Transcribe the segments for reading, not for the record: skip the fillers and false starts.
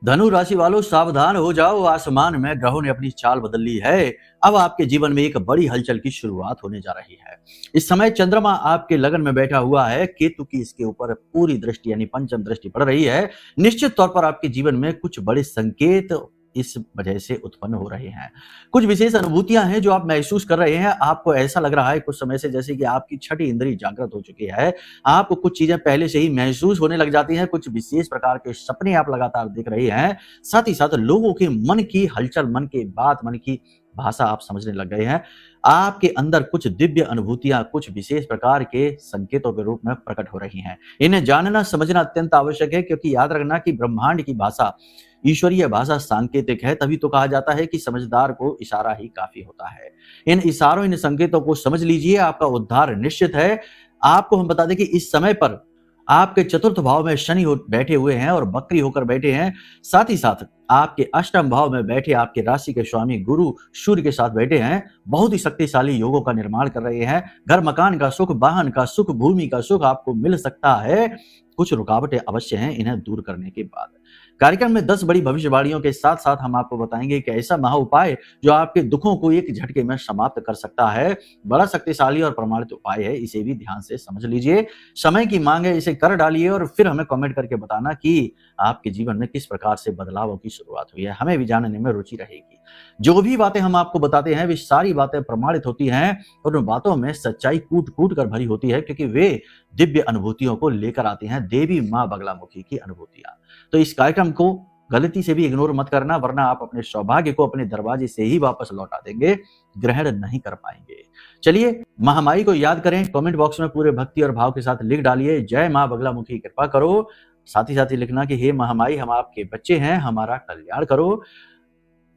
धनु राशि वालों सावधान हो जाओ, आसमान में ग्रहों ने अपनी चाल बदल ली है। अब आपके जीवन में एक बड़ी हलचल की शुरुआत होने जा रही है। इस समय चंद्रमा आपके लगन में बैठा हुआ है, केतु की इसके ऊपर पूरी दृष्टि यानी पंचम दृष्टि पड़ रही है। निश्चित तौर पर आपके जीवन में कुछ बड़े संकेत इस वजह से उत्पन्न हो रहे हैं। कुछ विशेष अनुभूतियां हैं जो आप महसूस कर रहे हैं। आपको ऐसा लग रहा है कुछ समय से जैसे कि आपकी छठी इंद्रिय जागृत हो चुकी है। आपको कुछ चीजें पहले से ही महसूस होने लग जाती हैं। कुछ विशेष प्रकार के सपने आप लगातार देख रहे हैं। साथ ही साथ लोगों के मन की हलचल, मन की बात, मन की भाषा आप समझने लग गए हैं। आपके अंदर कुछ दिव्य अनुभूतियां कुछ विशेष प्रकार के संकेतों के रूप में प्रकट हो रही हैं। इन्हें जानना समझना अत्यंत आवश्यक है, क्योंकि याद रखना कि ब्रह्मांड की भाषा, ईश्वरीय भाषा सांकेतिक है। तभी तो कहा जाता है कि समझदार को इशारा ही काफी होता है। इन इशारों, इन संकेतों को समझ लीजिए, आपका उद्धार निश्चित है। आपको हम बता दें कि इस समय पर आपके चतुर्थ भाव में शनि बैठे हुए हैं और वक्री होकर बैठे हैं। साथ ही साथ आपके अष्टम भाव में बैठे आपके राशि के स्वामी गुरु सूर्य के साथ बैठे हैं। बहुत ही शक्तिशाली योगों का निर्माण कर रहे हैं। घर मकान का सुख, वाहन का सुख, भूमि का सुख आपको मिल सकता है। कुछ रुकावटें अवश्य हैं, इन्हें दूर करने के बाद कार्यक्रम में 10 बड़ी भविष्यवाणियों के साथ साथ हम आपको बताएंगे कि ऐसा महा उपाय जो आपके दुखों को एक झटके में समाप्त कर सकता है। बड़ा शक्तिशाली और प्रमाणित उपाय है, इसे भी ध्यान से समझ लीजिए। समय की मांग है, इसे कर डालिए और फिर हमें कमेंट करके बताना कि आपके जीवन में किस प्रकार से बदलावों की शुरुआत हुई है। हमें भी जानने में रुचि रहेगी। जो भी बातें हम आपको बताते हैं वे सारी बातें प्रमाणित होती हैं और उन बातों में सच्चाई कूट कूट कर भरी होती है, क्योंकि वे दिव्य अनुभूतियों को लेकर आती हैं, देवी माँ बगलामुखी की अनुभूतियां। तो इस कार्यक्रम को गलती से भी इग्नोर मत करना, वरना आप अपने सौभाग्य को अपने दरवाजे से ही वापस लौटा देंगे, ग्रहण नहीं कर पाएंगे। चलिए, महामाई को याद करें। कमेंट बॉक्स में पूरे भक्ति और भाव के साथ लिख डालिए, जय माँ बगलामुखी कृपा करो। साथ ही लिखना कि हे महामाई, हम आपके बच्चे हैं, हमारा कल्याण करो।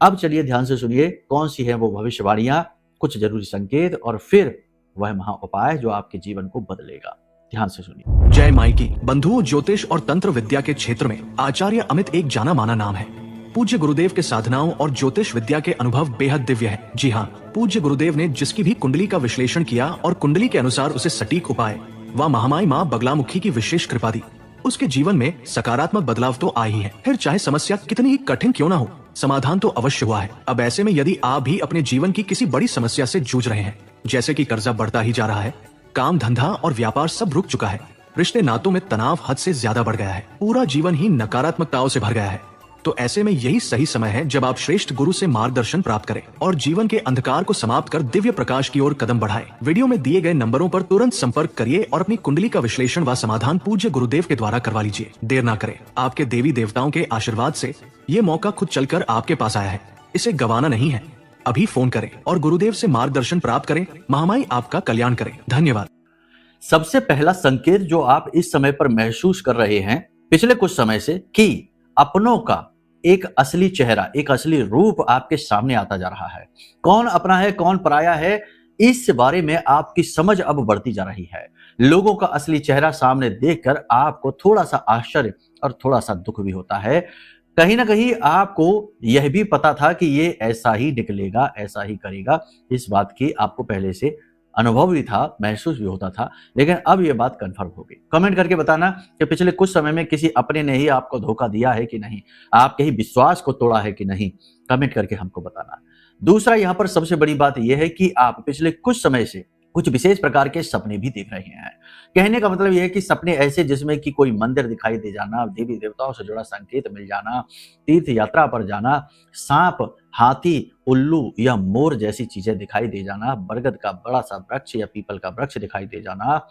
अब चलिए ध्यान से सुनिए कौन सी है वो भविष्यवाणियां, कुछ जरूरी संकेत और फिर वह महा उपाय जो आपके जीवन को बदलेगा। ध्यान से सुनिए। जय माई की। बंधुओं, ज्योतिष और तंत्र विद्या के क्षेत्र में आचार्य अमित एक जाना माना नाम है। पूज्य गुरुदेव के साधनाओं और ज्योतिष विद्या के अनुभव बेहद दिव्य है। जी हाँ, पूज्य गुरुदेव ने जिसकी भी कुंडली का विश्लेषण किया और कुंडली के अनुसार उसे सटीक उपाय व महामाई माँ बगलामुखी की विशेष कृपा दी, उसके जीवन में सकारात्मक बदलाव तो आ ही है। फिर चाहे समस्या कितनी ही कठिन क्यों ना हो, समाधान तो अवश्य हुआ है। अब ऐसे में यदि आप भी अपने जीवन की किसी बड़ी समस्या से जूझ रहे हैं, जैसे कि कर्जा बढ़ता ही जा रहा है, काम धंधा और व्यापार सब रुक चुका है, रिश्ते नातों में तनाव हद से ज्यादा बढ़ गया है, पूरा जीवन ही नकारात्मकताओं से भर गया है, तो ऐसे में यही सही समय है जब आप श्रेष्ठ गुरु से मार्गदर्शन प्राप्त करें और जीवन के अंधकार को समाप्त कर दिव्य प्रकाश की ओर कदम बढ़ाएं। वीडियो में दिए गए नंबरों पर तुरंत संपर्क करिए और अपनी कुंडली का विश्लेषण व समाधान पूज्य गुरुदेव के द्वारा करवा लीजिए। देर ना करें, आपके देवी देवताओं के आशीर्वाद से ये मौका खुद चलकर आपके पास आया है, इसे गंवाना नहीं है। अभी फोन करें और गुरुदेव से मार्गदर्शन प्राप्त करें। महामाई आपका कल्याण करें। धन्यवाद। सबसे पहला संकेत जो आप इस समय पर महसूस कर रहे हैं पिछले कुछ समय से, कि अपनों का एक असली चेहरा, एक असली रूप आपके सामने आता जा रहा है। कौन अपना है, कौन पराया है, इस बारे में आपकी समझ अब बढ़ती जा रही है। लोगों का असली चेहरा सामने देखकर आपको थोड़ा सा आश्चर्य और थोड़ा सा दुख भी होता है। कहीं ना कहीं आपको यह भी पता था कि ये ऐसा ही निकलेगा, ऐसा ही करेगा, इस बात की आपको पहले से अनुभव भी था, महसूस भी होता था, लेकिन अब ये बात कंफर्म हो गई। कमेंट करके बताना कि पिछले कुछ समय में किसी अपने ने ही आपको धोखा दिया है कि नहीं, आपके ही विश्वास को तोड़ा है कि नहीं, कमेंट करके हमको बताना। दूसरा, यहाँ पर सबसे बड़ी बात यह है कि आप पिछले कुछ समय से कुछ विशेष प्रकार के सपने भी देख रहे हैं। कहने का मतलब यह है कि सपने ऐसे जिसमें कि कोई मंदिर दिखाई दे जाना, देवी देवताओं से जुड़ा संकेत मिल जाना, तीर्थ यात्रा पर जाना, सांप, हाथी, उल्लू या मोर जैसी चीजें दिखाई दे जाना, बरगद का बड़ा सा वृक्ष या पीपल का वृक्ष दिखाई दे जाना।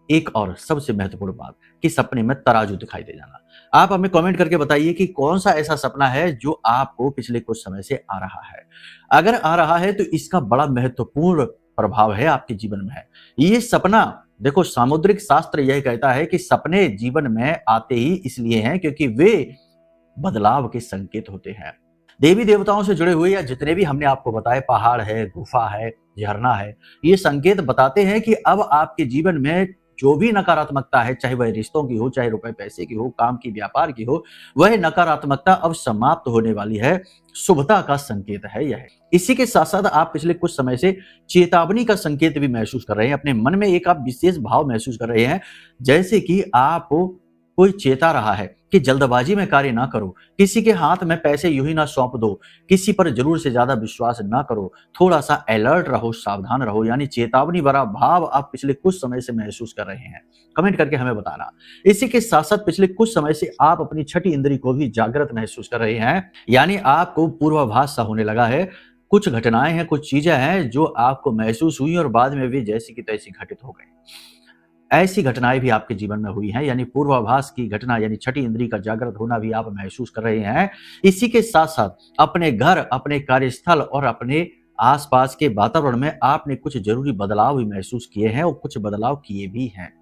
एक और सबसे महत्वपूर्ण बात कि सपने में तराजू दिखाई दे जाना। आप हमें कमेंट करके बताइए कि कौन सा ऐसा सपना है जो आपको पिछले कुछ समय से आ रहा है। अगर आ रहा है तो इसका बड़ा महत्वपूर्ण प्रभाव है आपके जीवन में है। ये सपना, देखो, सामुद्रिक शास्त्र यह कहता है कि सपने जीवन में आते ही इसलिए हैं क्योंकि वे बदलाव के संकेत होते हैं। देवी देवताओं से जुड़े हुए या जितने भी हमने आपको बताए, पहाड़ है, गुफा है, झरना है, ये संकेत बताते हैं कि अब आपके जीवन में जो भी नकारात्मकता है, चाहे वह रिश्तों की हो, चाहे रुपए पैसे की हो, काम की, व्यापार की हो, वह नकारात्मकता अब समाप्त होने वाली है। शुभता का संकेत है यह। इसी के साथ साथ आप पिछले कुछ समय से चेतावनी का संकेत भी महसूस कर रहे हैं। अपने मन में एक आप विशेष भाव महसूस कर रहे हैं, जैसे कि आप कोई चेता रहा है कि जल्दबाजी में कार्य ना करो, किसी के हाथ में पैसे यूं ही ना सौंप दो, किसी पर जरूर से ज्यादा विश्वास ना करो, थोड़ा सा अलर्ट रहो, सावधान रहो। यानी चेतावनी भरा भाव आप पिछले कुछ समय से महसूस कर रहे हैं, कमेंट करके हमें बताना। इसी के साथ साथ पिछले कुछ समय से आप अपनी छठी इंद्री को भी जागृत महसूस कर रहे हैं, यानी आपको पूर्वाभास सा होने लगा है। कुछ घटनाएं हैं, कुछ चीजें हैं जो आपको महसूस हुई और बाद में भी जैसी की तैसी घटित हो गई। ऐसी घटनाएं भी आपके जीवन में हुई हैं, यानी पूर्वाभास की घटना, यानी छठी इंद्री का जागृत होना भी आप महसूस कर रहे हैं। इसी के साथ साथ अपने घर, अपने कार्यस्थल और अपने आसपास के वातावरण में आपने कुछ जरूरी बदलाव भी महसूस किए हैं और कुछ बदलाव किए भी हैं।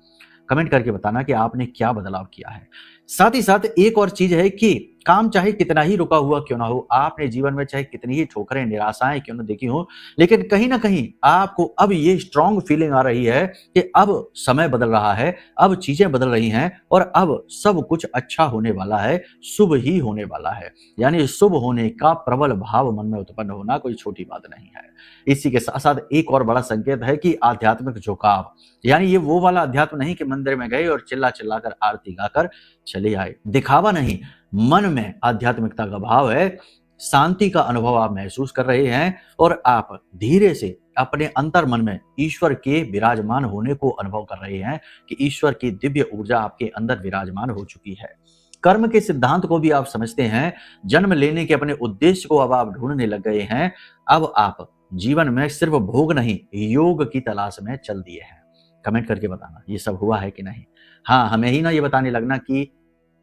कमेंट करके बताना कि आपने क्या बदलाव किया है। साथ ही साथ एक और चीज है कि काम चाहे कितना ही रुका हुआ क्यों ना हो, आपने जीवन में चाहे कितनी ही ठोकरें, निराशाएं क्यों ना देखी हो, लेकिन कहीं ना कहीं आपको अब ये स्ट्रांग फीलिंग आ रही है कि अब समय बदल रहा है, अब चीजें बदल रही हैं और अब सब कुछ अच्छा होने वाला है, शुभ ही होने वाला है। यानी शुभ होने का प्रबल भाव मन में उत्पन्न होना कोई छोटी बात नहीं है। इसी के साथ साथ एक और बड़ा संकेत है कि आध्यात्मिक झुकाव, यानी ये वो वाला अध्यात्म नहीं कि मंदिर में गए और चिल्ला चिल्ला कर आरती गाकर चले आए, दिखावा नहीं, मन में आध्यात्मिकता का भाव है, शांति का अनुभव आप महसूस कर रहे हैं और आप धीरे से अपने अंतर मन में ईश्वर के विराजमान होने को अनुभव कर रहे हैं कि ईश्वर की दिव्य ऊर्जा आपके अंदर विराजमान हो चुकी है। कर्म के सिद्धांत को भी आप समझते हैं, जन्म लेने के अपने उद्देश्य को अब आप ढूंढने लग गए हैं। अब आप जीवन में सिर्फ भोग नहीं, योग की तलाश में चल दिए हैं। कमेंट करके बताना ये सब हुआ है कि नहीं। हाँ, हमें ही ना ये बताने लगना कि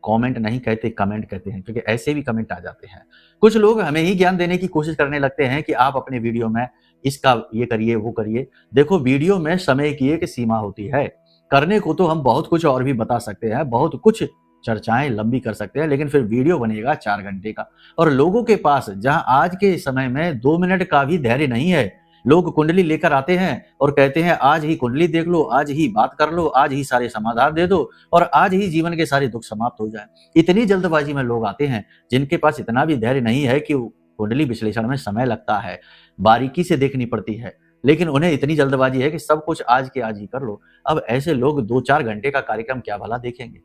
कमेंट नहीं कहते, कमेंट कहते हैं, क्योंकि ऐसे भी कमेंट आ जाते हैं। कुछ लोग हमें ही ज्ञान देने की कोशिश करने लगते हैं कि आप अपने वीडियो में इसका ये करिए, वो करिए। देखो, वीडियो में समय की एक सीमा होती है। करने को तो हम बहुत कुछ और भी बता सकते हैं, बहुत कुछ चर्चाएं लंबी कर सकते हैं, लेकिन फिर वीडियो बनेगा 4 घंटे का। और लोगों के पास जहां आज के समय में 2 मिनट का भी धैर्य नहीं है, लोग कुंडली लेकर आते हैं और कहते हैं आज ही कुंडली देख लो, आज ही बात कर लो, आज ही सारे समाधान दे दो और आज ही जीवन के सारे दुख समाप्त हो जाए। इतनी जल्दबाजी में लोग आते हैं जिनके पास इतना भी धैर्य नहीं है कि कुंडली विश्लेषण में समय लगता है, बारीकी से देखनी पड़ती है, लेकिन उन्हें इतनी जल्दबाजी है कि सब कुछ आज के आज ही कर लो। अब ऐसे लोग 2-4 घंटे का कार्यक्रम क्या भला देखेंगे।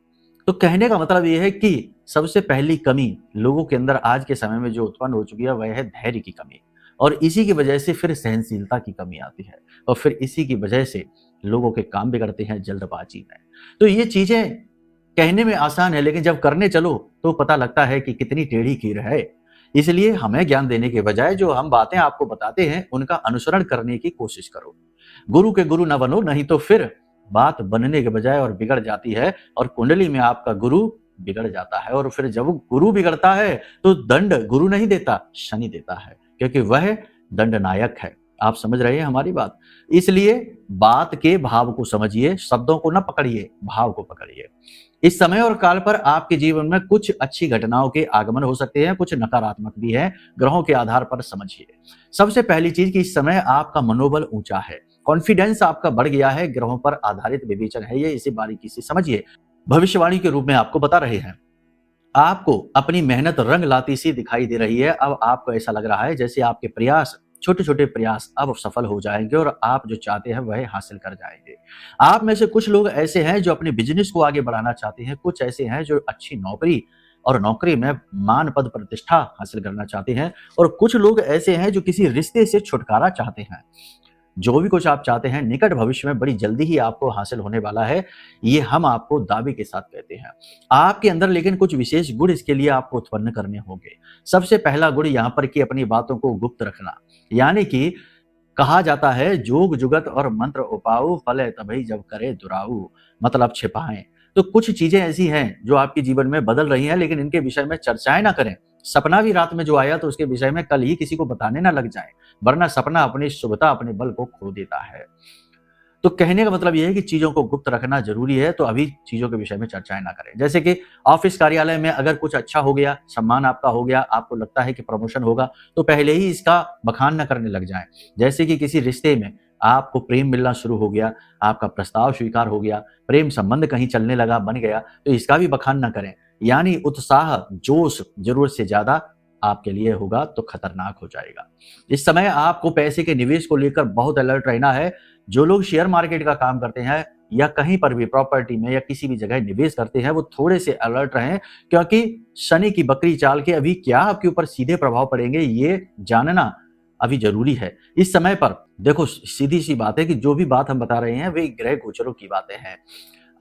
तो कहने का मतलब यह है कि सबसे पहली कमी लोगों के अंदर आज के समय में जो उत्पन्न हो चुकी है वह है धैर्य की कमी, और इसी की वजह से फिर सहनशीलता की कमी आती है और फिर इसी की वजह से लोगों के काम बिगड़ते हैं जल्दबाजी में। तो ये चीजें कहने में आसान है, लेकिन जब करने चलो तो पता लगता है कि कितनी टेढ़ी खीर है। इसलिए हमें ज्ञान देने के बजाय जो हम बातें आपको बताते हैं उनका अनुसरण करने की कोशिश करो। गुरु के गुरु न बनो, नहीं तो फिर बात बनने के बजाय और बिगड़ जाती है और कुंडली में आपका गुरु बिगड़ जाता है। और फिर जब गुरु बिगड़ता है तो दंड गुरु नहीं देता, शनि देता है, क्योंकि वह दंडनायक है। आप समझ रहे हैं हमारी बात। इसलिए बात के भाव को समझिए, शब्दों को न पकड़िए, भाव को पकड़िए। इस समय और काल पर आपके जीवन में कुछ अच्छी घटनाओं के आगमन हो सकते हैं, कुछ नकारात्मक भी है, ग्रहों के आधार पर समझिए। सबसे पहली चीज कि इस समय आपका मनोबल ऊंचा है, कॉन्फिडेंस आपका बढ़ गया है, ग्रहों पर आधारित विवेचन है ये, इसे बारीकी से समझिए। भविष्यवाणी के रूप में आपको बता रहे हैं, आपको अपनी मेहनत रंग लाती सी दिखाई दे रही है। अब आपको ऐसा लग रहा है जैसे आपके प्रयास, छोटे छोटे प्रयास अब सफल हो जाएंगे और आप जो चाहते हैं वह हासिल कर जाएंगे। आप में से कुछ लोग ऐसे हैं जो अपने बिजनेस को आगे बढ़ाना चाहते हैं, कुछ ऐसे हैं जो अच्छी नौकरी और नौकरी में मान पद प्रतिष्ठा हासिल करना चाहते हैं, और कुछ लोग ऐसे हैं जो किसी रिश्ते से छुटकारा चाहते हैं। जो भी कुछ आप चाहते हैं निकट भविष्य में बड़ी जल्दी ही आपको हासिल होने वाला है, ये हम आपको दावे के साथ कहते हैं। आपके अंदर लेकिन कुछ विशेष गुण इसके लिए आपको उत्पन्न करने होंगे। सबसे पहला गुण यहाँ पर कि अपनी बातों को गुप्त रखना, यानी कि कहा जाता है जोग जुगत और मंत्र उपाऊ, फले तभी जब करे दुराऊ, मतलब छिपाएं। तो कुछ चीजें ऐसी हैं जो आपके जीवन में बदल रही हैं, लेकिन इनके विषय में चर्चाएं ना करें। सपना भी रात में जो आया तो उसके विषय में कल ही किसी को बताने ना लग जाए, वरना सपना अपनी शुभता, अपने बल को खो देता है। तो कहने का मतलब यह है कि चीजों को गुप्त रखना जरूरी है, तो अभी चीजों के विषय में चर्चाएं ना करें। जैसे कि ऑफिस कार्यालय में अगर कुछ अच्छा हो गया, सम्मान आपका हो गया, आपको लगता है कि प्रमोशन होगा, तो पहले ही इसका बखान न करने लग जाएं। जैसे कि किसी रिश्ते में आपको प्रेम मिलना शुरू हो गया, आपका प्रस्ताव स्वीकार हो गया, प्रेम संबंध कहीं चलने लगा, बन गया, तो इसका भी बखान न करें। यानी उत्साह, जोश जरूरत से ज्यादा आपके लिए होगा तो खतरनाक हो जाएगा। इस समय आपको पैसे के निवेश को लेकर बहुत अलर्ट रहना है। जो लोग शेयर मार्केट का काम करते हैं या कहीं पर भी प्रॉपर्टी में या किसी भी जगह निवेश करते हैं वो थोड़े से अलर्ट रहें, क्योंकि शनि की बकरी चाल के अभी क्या आपके ऊपर सीधे प्रभाव पड़ेंगे ये जानना अभी जरूरी है। इस समय पर देखो, सीधी सी बात है कि जो भी बात हम बता रहे हैं वे ग्रह गोचरों की बातें हैं।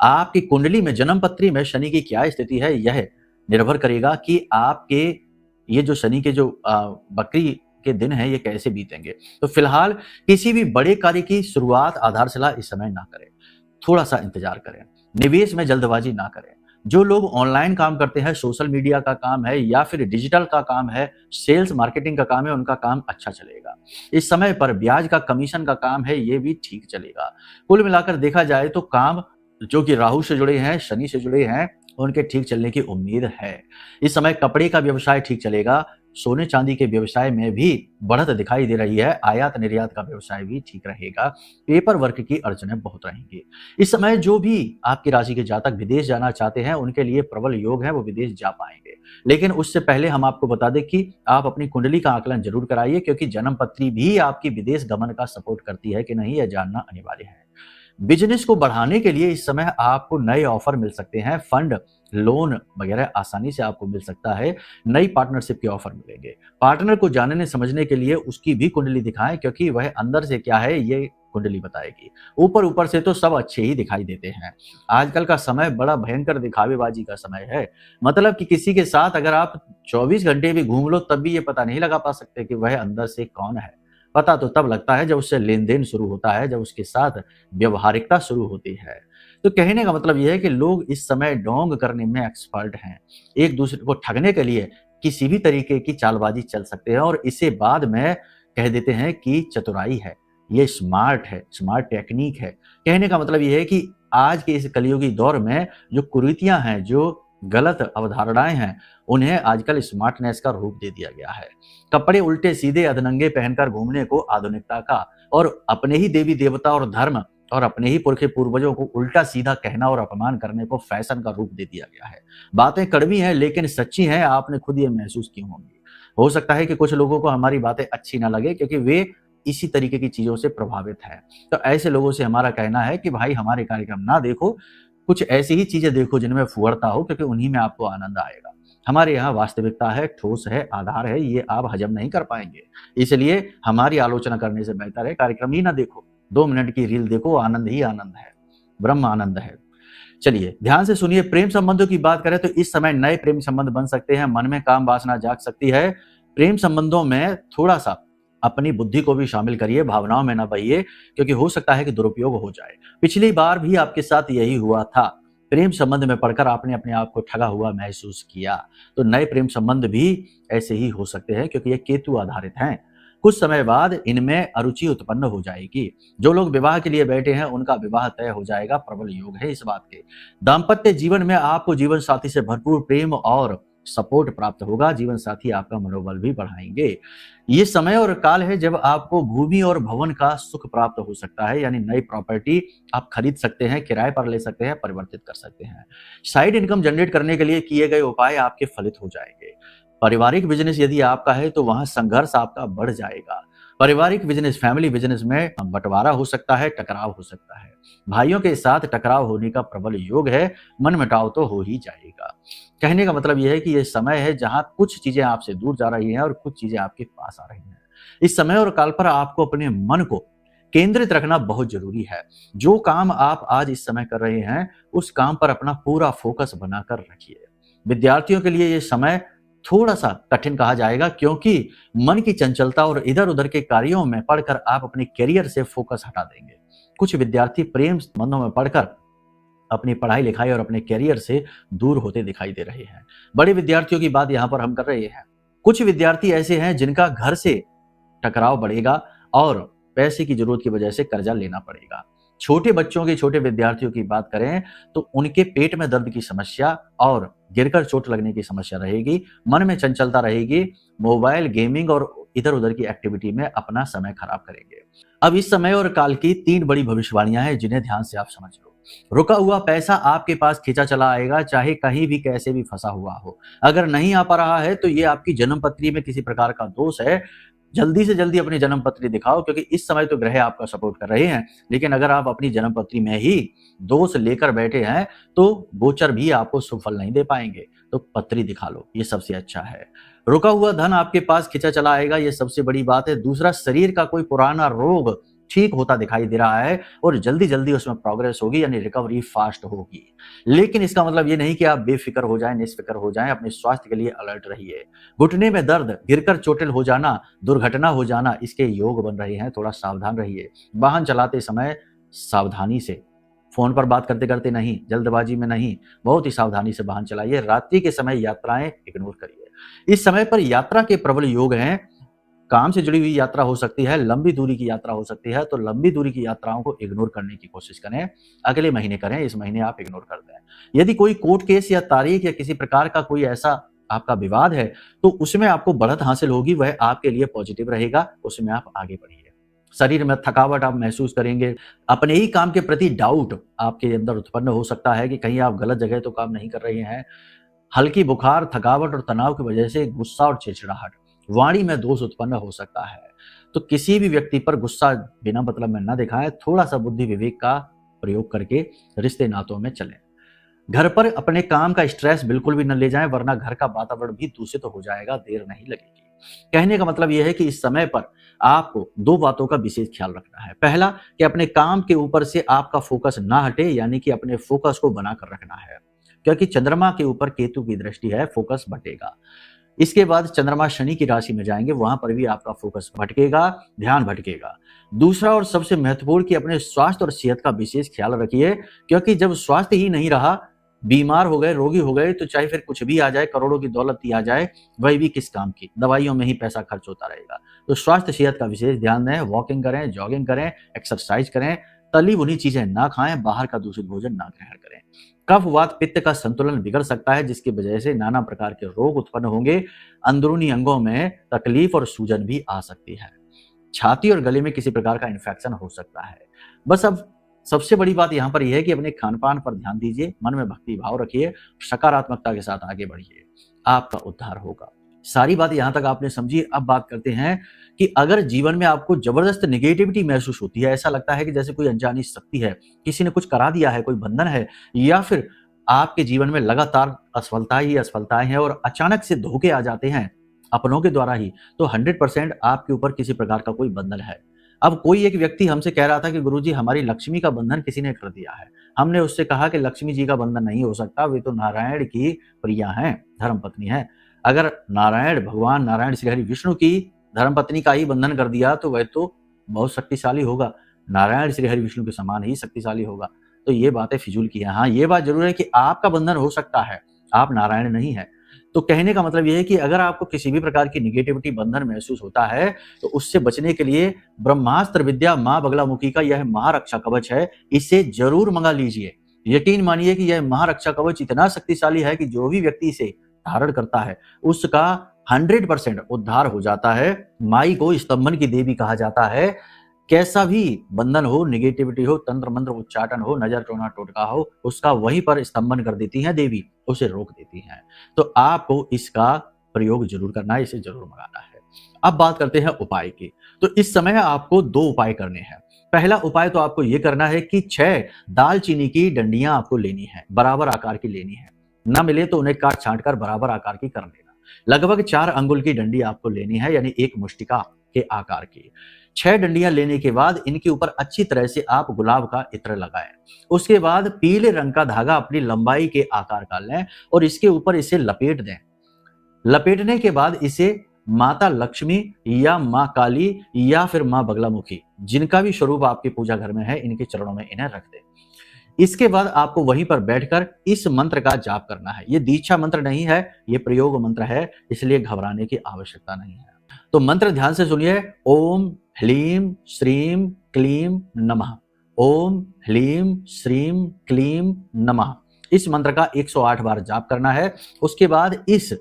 आपकी कुंडली में, जन्म पत्री में शनि की क्या स्थिति है यह निर्भर करेगा कि आपके ये जो शनि के जो बकरी के दिन हैं ये कैसे बीतेंगे। तो फिलहाल किसी भी बड़े कार्य की शुरुआत, आधारशिला इस समय ना करें, थोड़ा सा इंतजार करें, निवेश में जल्दबाजी ना करें। जो लोग ऑनलाइन काम करते हैं, सोशल मीडिया का काम है या फिर डिजिटल का काम है, सेल्स मार्केटिंग का काम है, उनका काम अच्छा चलेगा। इस समय पर ब्याज का, कमीशन का काम है, ये भी ठीक चलेगा। कुल मिलाकर देखा जाए तो काम जो कि राहु से जुड़े हैं, शनि से जुड़े हैं, उनके ठीक चलने की उम्मीद है। इस समय कपड़े का व्यवसाय ठीक चलेगा, सोने चांदी के व्यवसाय में भी बढ़त दिखाई दे रही है, आयात निर्यात का व्यवसाय भी ठीक रहेगा, पेपर वर्क की अड़चनें बहुत रहेंगी। इस समय जो भी आपकी राशि के जातक विदेश जाना चाहते हैं उनके लिए प्रबल योग है, वो विदेश जा पाएंगे। लेकिन उससे पहले हम आपको बता दें कि आप अपनी कुंडली का आकलन जरूर कराइए, क्योंकि जन्म पत्री भी आपकी विदेश गमन का सपोर्ट करती है कि नहीं, यह जानना अनिवार्य है। बिजनेस को बढ़ाने के लिए इस समय आपको नए ऑफर मिल सकते हैं, फंड, लोन वगैरह आसानी से आपको मिल सकता है, नई पार्टनरशिप के ऑफर मिलेंगे। पार्टनर को जानने समझने के लिए उसकी भी कुंडली दिखाएं, क्योंकि वह अंदर से क्या है ये कुंडली बताएगी। ऊपर ऊपर से तो सब अच्छे ही दिखाई देते हैं। आजकल का समय बड़ा भयंकर दिखावेबाजी का समय है, मतलब कि किसी के साथ अगर आप 24 घंटे भी घूम लो तब भी ये पता नहीं लगा पा सकते कि वह अंदर से कौन है। पता तो तब लगता है जब उससे लेन देन शुरू होता है, जब उसके साथ व्यवहारिकता शुरू होती है। तो कहने का मतलब यह है कि लोग इस समय डोंग करने में एक्सपर्ट हैं, एक दूसरे को ठगने के लिए किसी भी तरीके की चालबाजी चल सकते हैं और इसे बाद में कह देते हैं कि चतुराई है, ये स्मार्ट है, स्मार्ट टेक्निक है। कहने का मतलब यह है कि आज के इस कलयुगी दौर में जो कुरीतियां हैं, जो गलत अवधारणाएं हैं, उन्हें आजकल स्मार्टनेस का रूप दे दिया गया है। कपड़े उल्टे सीधे अधनंगे पहनकर घूमने को आधुनिकता का और अपने ही देवी देवता और धर्म और अपने ही पुरखे पूर्वजों को उल्टा सीधा कहना और अपमान करने को फैशन का रूप दे दिया गया है। बातें कड़वी हैं लेकिन सच्ची हैं, आपने खुद ये महसूस की होंगी। हो सकता है कि कुछ लोगों को हमारी बातें अच्छी ना लगे क्योंकि वे इसी तरीके की चीजों से प्रभावित है। तो ऐसे लोगों से हमारा कहना है कि भाई हमारे कार्यक्रम ना देखो, कुछ ऐसी ही चीजें देखो जिनमें फुहरता हो, क्योंकि उन्हीं में आपको आनंद आएगा। हमारे यहाँ वास्तविकता है, ठोस है, आधार है, ये आप हजम नहीं कर पाएंगे। इसलिए हमारी आलोचना करने से बेहतर है कार्यक्रम ही ना देखो, 2 मिनट की रील देखो, आनंद ही आनंद है, ब्रह्म आनंद है। चलिए ध्यान से सुनिए। प्रेम संबंधों की बात करें तो इस समय नए प्रेम संबंध बन सकते हैं, मन में काम वासना जाग सकती है। प्रेम संबंधों में थोड़ा सा अपनी बुद्धि को भी शामिल करिए, भावनाओं में ना बहिए, क्योंकि हो सकता है कि दुरुपयोग हो जाए। पिछली बार भी आपके साथ यही हुआ था, प्रेम संबंध में पढ़कर आपने अपने आप को ठगा हुआ महसूस किया। तो नए प्रेम संबंध भी ऐसे ही हो सकते हैं, क्योंकि ये केतु आधारित हैं। कुछ समय बाद इनमें अरुचि उत्पन्न हो जाएगी। जो लोग विवाह के लिए बैठे हैं उनका विवाह तय हो जाएगा, प्रबल योग है इस बात के। दाम्पत्य जीवन में आपको जीवन साथी से भरपूर प्रेम और सपोर्ट प्राप्त होगा, जीवन साथी आपका मनोबल भी बढ़ाएंगे। ये समय और काल है जब आपको भूमि और भवन का सुख प्राप्त हो सकता है, यानी नई प्रॉपर्टी आप खरीद सकते हैं, किराए पर ले सकते हैं, परिवर्तित कर सकते हैं। साइड इनकम जनरेट करने के लिए किए गए उपाय आपके फलित हो जाएंगे। पारिवारिक बिजनेस यदि आपका है तो वहां संघर्ष आपका बढ़ जाएगा। पारिवारिक बिजनेस, फैमिली बिजनेस में बंटवारा हो सकता है, टकराव हो सकता है। भाइयों के साथ टकराव होने का प्रबल योग है, मनमुटाव तो हो ही जाएगा। कहने का मतलब यह है कि यह समय है जहां कुछ चीजें आपसे दूर जा रही हैं और कुछ चीजें आपके पास आ रही हैं। इस समय और काल पर आपको अपने मन को केंद्रित रखना बहुत जरूरी है। जो काम आप आज इस समय कर रहे हैं उस काम पर अपना पूरा फोकस बनाकर रखिए। विद्यार्थियों के लिए यह समय थोड़ा सा कठिन कहा जाएगा, क्योंकि मन की चंचलता और इधर उधर के कार्यों में पढ़कर आप अपने करियर से फोकस हटा देंगे। कुछ विद्यार्थी प्रेम संबंधों में पढ़कर अपनी पढ़ाई लिखाई और अपने करियर से दूर होते दिखाई दे रहे हैं। बड़े विद्यार्थियों की बात यहाँ पर हम कर रहे हैं। कुछ विद्यार्थी ऐसे हैं जिनका घर से टकराव बढ़ेगा और पैसे की जरूरत की वजह से कर्जा लेना पड़ेगा। छोटे बच्चों की, छोटे विद्यार्थियों की बात करें तो उनके पेट में दर्द की समस्या और गिरकर चोट लगने की समस्या रहेगी, मन में चंचलता रहेगी, मोबाइल गेमिंग और इधर उधर की एक्टिविटी में अपना समय खराब करेंगे। अब इस समय और काल की 3 बड़ी भविष्यवाणियां हैं जिन्हें ध्यान से आप समझ लो। रुका हुआ पैसा आपके पास खींचा चला आएगा, चाहे कहीं भी कैसे भी फंसा हुआ हो। अगर नहीं आ पा रहा है तो ये आपकी जन्म पत्री में किसी प्रकार का दोष है। जल्दी से जल्दी अपनी जन्म पत्री दिखाओ, क्योंकि इस समय तो ग्रह आपका सपोर्ट कर रहे हैं, लेकिन अगर आप अपनी जन्म पत्री में ही दोष लेकर बैठे हैं तो गोचर भी आपको शुभ फल नहीं दे पाएंगे। तो पत्री दिखा लो, ये सबसे अच्छा है। रुका हुआ धन आपके पास खिंचा चला आएगा, ये सबसे बड़ी बात है। दूसरा, शरीर का कोई पुराना रोग ठीक होता दिखाई दे रहा है और जल्दी जल्दी उसमें प्रोग्रेस होगी, यानी रिकवरी फास्ट होगी। लेकिन इसका मतलब ये नहीं कि आप बेफिक्र हो जाएं, निष्फिक्र हो जाएं। अपने स्वास्थ्य के लिए अलर्ट रहिए। घुटने में दर्द, गिरकर चोटिल हो जाना, दुर्घटना हो जाना, इसके योग बन रहे हैं, थोड़ा सावधान रहिए। वाहन चलाते समय सावधानी से, फोन पर बात करते करते नहीं, जल्दबाजी में नहीं, बहुत ही सावधानी से वाहन चलाइए। रात्रि के समय यात्राएं इग्नोर करिए। इस समय पर यात्रा के प्रबल योग हैं। काम से जुड़ी हुई यात्रा हो सकती है, लंबी दूरी की यात्रा हो सकती है, तो लंबी दूरी की यात्राओं को इग्नोर करने की कोशिश करें। अगले महीने करें, इस महीने आप इग्नोर कर दें। यदि कोई कोर्ट केस या तारीख या किसी प्रकार का कोई ऐसा आपका विवाद है तो उसमें आपको बढ़त हासिल होगी, वह आपके लिए पॉजिटिव रहेगा, उसमें आप आगे बढ़िए। शरीर में थकावट आप महसूस करेंगे। अपने ही काम के प्रति डाउट आपके अंदर उत्पन्न हो सकता है कि कहीं आप गलत जगह तो काम नहीं कर रहे हैं। हल्की बुखार, थकावट और तनाव की वजह से गुस्सा और चिड़चिड़ाहट, वाणी में दोष उत्पन्न हो सकता है। तो किसी भी व्यक्ति पर गुस्सा बिना मतलब में न दिखाएं, थोड़ा सा बुद्धि विवेक का प्रयोग करके रिश्ते नातों में चलें। घर पर अपने काम का स्ट्रेस बिल्कुल भी न ले जाएं, वरना घर का वातावरण भी दूषित हो जाएगा, देर नहीं लगेगी। कहने का मतलब यह है कि इस समय पर आपको दो बातों का विशेष ख्याल रखना है। पहला, कि अपने काम के ऊपर से आपका फोकस ना हटे, यानी कि अपने फोकस को बनाकर रखना है, क्योंकि चंद्रमा के ऊपर केतु की दृष्टि है, फोकस भटेगा। इसके बाद चंद्रमा शनि की राशि में जाएंगे, वहां पर भी आपका फोकस भटकेगा, ध्यान भटकेगा। दूसरा और सबसे महत्वपूर्ण, कि अपने स्वास्थ्य और सेहत का विशेष ख्याल रखिए, क्योंकि जब स्वास्थ्य ही नहीं रहा, बीमार हो गए, रोगी हो गए, तो चाहे फिर कुछ भी आ जाए, करोड़ों की दौलत ही आ जाए, वही भी किस काम की, दवाइयों में ही पैसा खर्च होता रहेगा। तो स्वास्थ्य सेहत का विशेष ध्यान दें। वॉकिंग करें, जॉगिंग करें, एक्सरसाइज करें, तली भुनी चीजें ना खाएं, बाहर का दूषित भोजन ना ग्रहण करें। कफ वात पित्त का संतुलन बिगड़ सकता है, जिसकी वजह से नाना प्रकार के रोग उत्पन्न होंगे। अंदरूनी अंगों में तकलीफ और सूजन भी आ सकती है। छाती और गले में किसी प्रकार का इन्फेक्शन हो सकता है। बस अब सबसे बड़ी बात यहाँ पर यह है कि अपने खान पान पर ध्यान दीजिए, मन में भक्ति भाव रखिए, सकारात्मकता के साथ आगे बढ़िए, आपका उद्धार होगा। सारी बात यहाँ तक आपने समझी। अब बात करते हैं कि अगर जीवन में आपको जबरदस्त नेगेटिविटी महसूस होती है, ऐसा लगता है कि जैसे कोई अनजानी शक्ति है, किसी ने कुछ करा दिया है, कोई बंधन है, या फिर आपके जीवन में लगातार असफलताएं ही असफलताएं हैं और अचानक से धोखे आ जाते हैं अपनों के द्वारा ही, तो 100% आपके ऊपर किसी प्रकार का कोई बंधन है। अब कोई एक व्यक्ति हमसे कह रहा था कि गुरुजी, हमारी लक्ष्मी का बंधन किसी ने कर दिया है। हमने उससे कहा कि लक्ष्मी जी का बंधन नहीं हो सकता, वे तो नारायण की प्रिया हैं, धर्मपत्नी है। अगर नारायण, भगवान नारायण श्री हरि विष्णु की धर्मपत्नी का ही बंधन कर दिया तो वह तो बहुत शक्तिशाली होगा, नारायण श्री हरि विष्णु के समान ही शक्तिशाली होगा। तो ये बातें फिजूल की हैं। हाँ, ये बात जरूर है कि आपका बंधन हो सकता है, आप नारायण नहीं है। तो कहने का मतलब यह है कि अगर आपको किसी भी प्रकार की निगेटिविटी बंधन महसूस होता है तो उससे बचने के लिए ब्रह्मास्त्र विद्या मां बगलामुखी का यह महारक्षा कवच है, इसे जरूर मंगा लीजिए। यकीन मानिए कि यह महारक्षा कवच इतना शक्तिशाली है कि जो भी व्यक्ति इसे धारण करता है उसका 100% उद्धार हो जाता है। माई को स्तंभन की देवी कहा जाता है। कैसा भी बंधन हो, निगेटिविटी हो, तंत्र मंत्र उच्चाटन हो, नजर टोना टोटका हो, उसका वहीं पर स्तंभन कर देती हैं देवी, उसे रोक देती हैं। तो आपको इसका प्रयोग जरूर करना है, इसे जरूर मंगाना है। अब बात करते हैं उपाय की। तो इस समय आपको 2 उपाय करने हैं। पहला उपाय तो आपको यह करना है कि 6 दालचीनी की डंडियां आपको लेनी है, बराबर आकार की लेनी है। ना मिले तो उन्हें काट छांट कर बराबर आकार की कर लेना। लगभग 4 अंगुल की डंडी आपको लेनी है, यानी 1 मुष्टिका के आकार की। 6 डंडियां लेने के बाद इनके ऊपर अच्छी तरह से आप गुलाब का इत्र लगाएं। उसके बाद पीले रंग का धागा अपनी लंबाई के आकार का लें और इसके ऊपर इसे लपेट दें। लपेटने के बाद इसे माता लक्ष्मी या मां काली या फिर मां बगलामुखी, जिनका भी स्वरूप आपके पूजा घर में है, इनके चरणों में इन्हें रख दें। इसके बाद आपको वहीं पर बैठकर इस मंत्र का जाप करना है। ये दीक्षा मंत्र नहीं है, ये प्रयोग मंत्र है, इसलिए घबराने की आवश्यकता नहीं है। तो मंत्र ध्यान से सुनिए। ओम ह्लीम श्रीम क्लीम नमः। ओम ह्लीम श्रीम क्लीम नमः। इस मंत्र का 108 बार जाप करना है। उसके बाद इस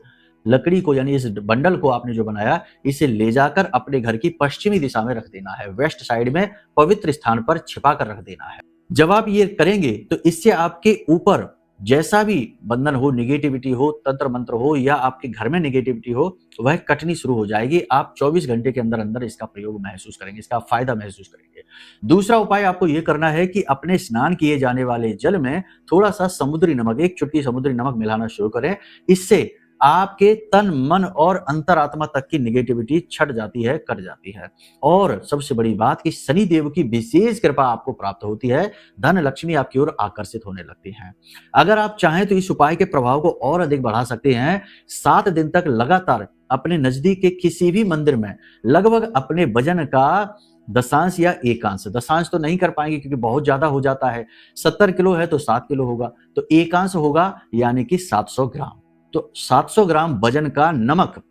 लकड़ी को, यानी इस बंडल को आपने जो बनाया, इसे ले जाकर अपने घर की पश्चिमी दिशा में रख देना है। वेस्ट साइड में पवित्र स्थान पर छिपा कर रख देना है। जब आप ये करेंगे तो इससे आपके ऊपर जैसा भी बंधन हो, नेगेटिविटी हो, तंत्र मंत्र हो या आपके घर में नेगेटिविटी हो, वह कटनी शुरू हो जाएगी। आप 24 घंटे के अंदर अंदर इसका प्रयोग महसूस करेंगे, इसका फायदा महसूस करेंगे। दूसरा उपाय आपको यह करना है कि अपने स्नान किए जाने वाले जल में थोड़ा सा समुद्री नमक, 1 चुटकी समुद्री नमक मिलाना शुरू करें। इससे आपके तन, मन और अंतरात्मा तक की नेगेटिविटी छट जाती है, कट जाती है। और सबसे बड़ी बात कि शनि देव की विशेष कृपा आपको प्राप्त होती है, धन लक्ष्मी आपकी ओर आकर्षित होने लगती है। अगर आप चाहें तो इस उपाय के प्रभाव को और अधिक बढ़ा सकते हैं। 7 दिन तक लगातार अपने नजदीक के किसी भी मंदिर में लगभग अपने वजन का दशांश या एकांश, दशांश तो नहीं कर पाएंगे क्योंकि बहुत ज्यादा हो जाता है, 70 किलो है तो 7 किलो होगा, तो एकांश होगा यानी कि 700 ग्राम। तो 700 ग्राम वजन का नमक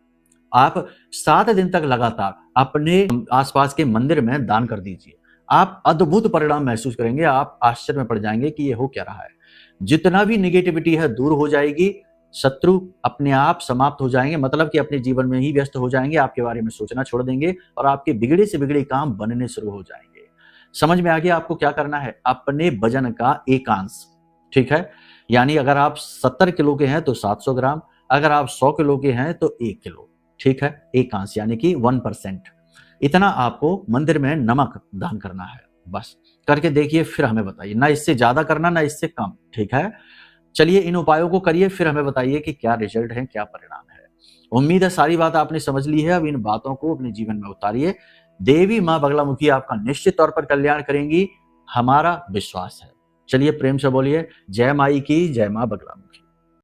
आप 7 दिन तक लगातार अपने आसपास के मंदिर में दान कर दीजिए। आप अद्भुत परिणाम महसूस करेंगे, आप आश्चर्य में पड़ जाएंगे कि ये हो क्या रहा है। जितना भी नेगेटिविटी है दूर हो जाएगी, शत्रु अपने आप समाप्त हो जाएंगे, मतलब कि अपने जीवन में ही व्यस्त हो जाएंगे, आपके बारे में सोचना छोड़ देंगे और आपके बिगड़े से बिगड़े काम बनने शुरू हो जाएंगे। समझ में आ गया आपको क्या करना है? अपने वजन का एकांश, ठीक है, यानी अगर आप 70 किलो के हैं तो 700 ग्राम, अगर आप 100 किलो के हैं तो 1 किलो, ठीक है, एकांश यानी कि 1%। इतना आपको मंदिर में नमक दान करना है। बस करके देखिए, फिर हमें बताइए, ना इससे ज्यादा करना ना इससे कम, ठीक है। चलिए इन उपायों को करिए, फिर हमें बताइए कि क्या रिजल्ट है, क्या परिणाम है। उम्मीद है सारी बात आपने समझ ली है। अब इन बातों को अपने जीवन में उतारिए। देवी माँ बगलामुखी आपका निश्चित तौर पर कल्याण करेंगी, हमारा विश्वास है। चलिए प्रेम से बोलिए, जय माई की, जय माँ बगलामुखी।